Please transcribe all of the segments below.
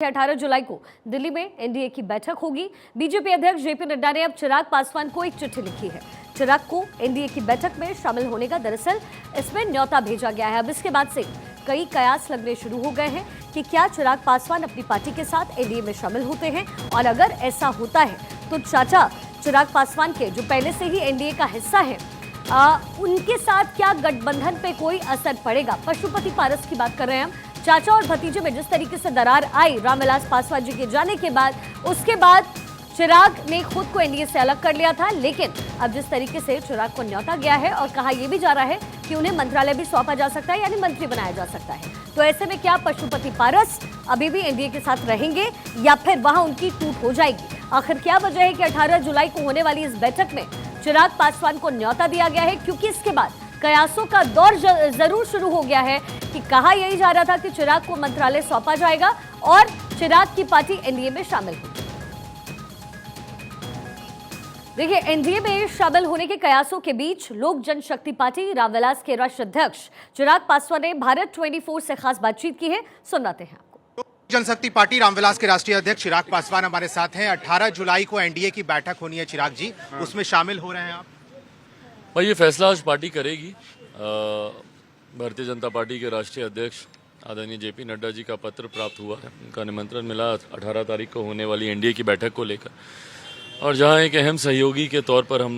18 जुलाई को दिल्ली में एनडीए की बैठक होगी। बीजेपी अध्यक्ष जेपी नड्डा ने अब चिराग पासवान को एक चिट्ठी लिखी है। चिराग को एनडीए की बैठक में शामिल होने का दरअसल इसमें न्योता भेजा गया है। अब इसके बाद से कई कयास लगने शुरू हो गए हैं कि क्या चिराग पासवान अपनी पार्टी के साथ एनडीए में शामिल होते हैं, और अगर ऐसा होता है तो चाचा चिराग पासवान के जो पहले से ही एनडीए का हिस्सा है उनके साथ क्या गठबंधन पे कोई असर पड़ेगा। पशुपति पारस की बात कर रहे हैं हम। चाचा और भतीजे में जिस तरीके से दरार आई रामविलास पासवान जी के जाने के बाद, उसके बाद चिराग ने खुद को एनडीए से अलग कर लिया था, लेकिन अब जिस तरीके से चिराग को न्योता गया है और कहा यह भी जा रहा है कि उन्हें मंत्रालय भी सौंपा जा सकता है, यानी मंत्री बनाया जा सकता है, तो ऐसे में क्या पशुपति पारस अभी भी एनडीए के साथ रहेंगे या फिर वहां उनकी टूट हो जाएगी। आखिर क्या वजह है कि 18 जुलाई को होने वाली इस बैठक में चिराग पासवान को न्योता दिया गया है, क्योंकि इसके बाद कयासों का दौर जरूर शुरू हो गया है कि कहा यही जा रहा था कि चिराग को मंत्रालय सौंपा जाएगा और चिराग की पार्टी एनडीए में शामिल होगी। देखिए, एनडीए में शामिल होने के कयासों के बीच लोक जनशक्ति पार्टी रामविलास के राष्ट्रीय अध्यक्ष चिराग पासवान ने भारत 24 से खास बातचीत की है। सुनाते हैं आपको। जनशक्ति पार्टी रामविलास के राष्ट्रीय अध्यक्ष चिराग पासवान हमारे साथ हैं। 18 जुलाई को एनडीए की बैठक होनी है चिराग जी, उसमें शामिल हो रहे हैं आप? भाई, ये फैसला आज पार्टी करेगी। भारतीय जनता पार्टी के राष्ट्रीय अध्यक्ष आदरणीय जेपी नड्डा जी का पत्र प्राप्त हुआ है। उनका निमंत्रण मिला 18 तारीख को होने वाली एनडीए की बैठक को लेकर, और जहां एक अहम सहयोगी के तौर पर हम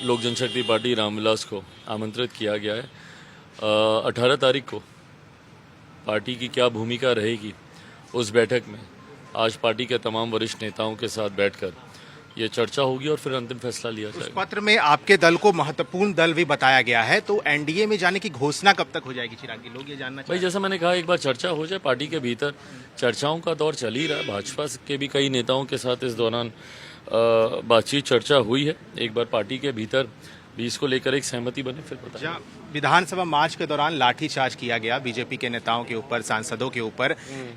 लोक जनशक्ति पार्टी रामविलास को आमंत्रित किया गया है। 18 तारीख को पार्टी की क्या भूमिका रहेगी उस बैठक में आज पार्टी के तमाम वरिष्ठ नेताओं के साथ बैठकर ये चर्चा होगी और फिर अंतिम फैसला लिया जाएगा। उस पत्र में आपके दल को महत्वपूर्ण दल भी बताया गया है, तो एनडीए में जाने की घोषणा कब तक हो जाएगी चिराग जी? लोग ये जानना भाई, जैसा मैंने कहा, एक बार चर्चा हो जाए। पार्टी के भीतर चर्चाओं का दौर चल ही रहा है। भाजपा के भी कई नेताओं के साथ इस दौरान बातचीत चर्चा हुई है। एक बार पार्टी के भीतर भी इसको लेकर एक सहमति बने फिर पता। विधानसभा मार्च के दौरान लाठीचार्ज किया गया बीजेपी के नेताओं के ऊपर, सांसदों के ऊपर,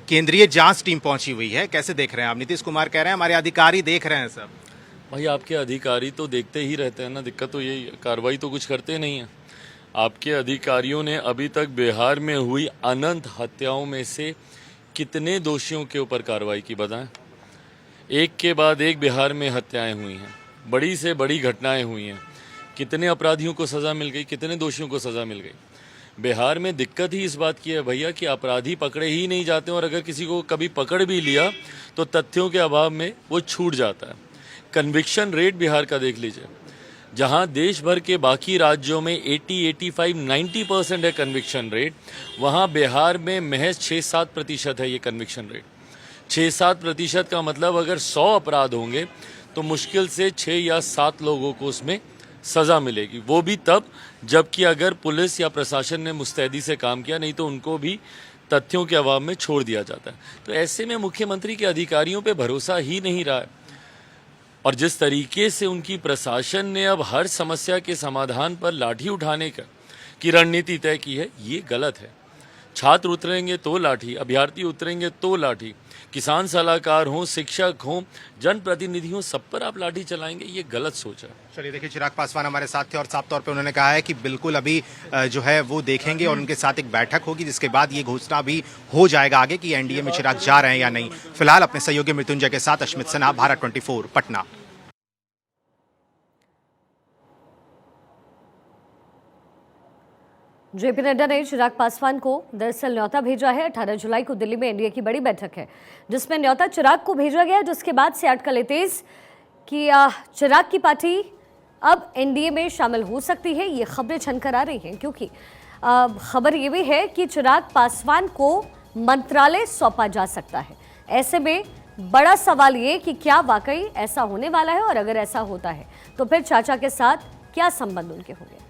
केंद्रीय जांच टीम पहुंची हुई है, कैसे देख रहे हैं आप? नीतीश कुमार कह रहे हैं हमारे अधिकारी देख रहे हैं सब। भाई, आपके अधिकारी तो देखते ही रहते हैं ना, दिक्कत तो यही, कार्रवाई तो कुछ करते नहीं है। आपके अधिकारियों ने अभी तक बिहार में हुई अनंत हत्याओं में से कितने दोषियों के ऊपर कार्रवाई की बताएं? एक के बाद एक बिहार में हत्याएं हुई हैं, बड़ी से बड़ी घटनाएं हुई हैं। कितने अपराधियों को सजा मिल गई, कितने दोषियों को सजा मिल गई। बिहार में दिक्कत ही इस बात की है भैया कि अपराधी पकड़े ही नहीं जाते, और अगर किसी को कभी पकड़ भी लिया तो तथ्यों के अभाव में वो छूट जाता है। कन्विक्शन रेट बिहार का देख लीजिए, जहां देश भर के बाकी राज्यों में 80, 85, 90% है कन्विक्शन रेट, वहां बिहार में महज 6-7% है ये कन्विक्शन रेट। 6-7% का मतलब अगर 100 अपराध होंगे तो मुश्किल से 6 या 7 लोगों को उसमें सजा मिलेगी, वो भी तब जबकि अगर पुलिस या प्रशासन ने मुस्तैदी से काम किया, नहीं तो उनको भी तथ्यों के अभाव में छोड़ दिया जाता है। तो ऐसे में मुख्यमंत्री के अधिकारियों पे भरोसा ही नहीं रहा है, और जिस तरीके से उनकी प्रशासन ने अब हर समस्या के समाधान पर लाठी उठाने की रणनीति तय की है, ये गलत है। छात्र उतरेंगे तो लाठी, अभ्यर्थी उतरेंगे तो लाठी, किसान सलाहकार हों, शिक्षक हों, जनप्रतिनिधि हों, सब पर आप लाठी चलाएंगे, ये गलत सोच है। चलिए, देखिए, चिराग पासवान हमारे साथ थे और साफ तौर पे उन्होंने कहा है कि बिल्कुल अभी जो है वो देखेंगे और उनके साथ एक बैठक होगी, जिसके बाद ये घोषणा भी हो जाएगा आगे कि एनडीए में चिराग जा रहे हैं या नहीं। फिलहाल अपने सहयोगी मृत्युंजय के साथ अश्मित सिन्हा, भारत 24, पटना। जेपी नड्डा ने चिराग पासवान को दरअसल न्योता भेजा है। 18 जुलाई को दिल्ली में एनडीए की बड़ी बैठक है, जिसमें न्योता चिराग को भेजा गया, जिसके बाद से अटकलें तेज कि चिराग की पार्टी अब एनडीए में शामिल हो सकती है। ये खबरें छनकर आ रही हैं, क्योंकि खबर ये भी है कि चिराग पासवान को मंत्रालय सौंपा जा सकता है। ऐसे में बड़ा सवाल ये कि क्या वाकई ऐसा होने वाला है, और अगर ऐसा होता है तो फिर चाचा के साथ क्या संबंध उनके होंगे।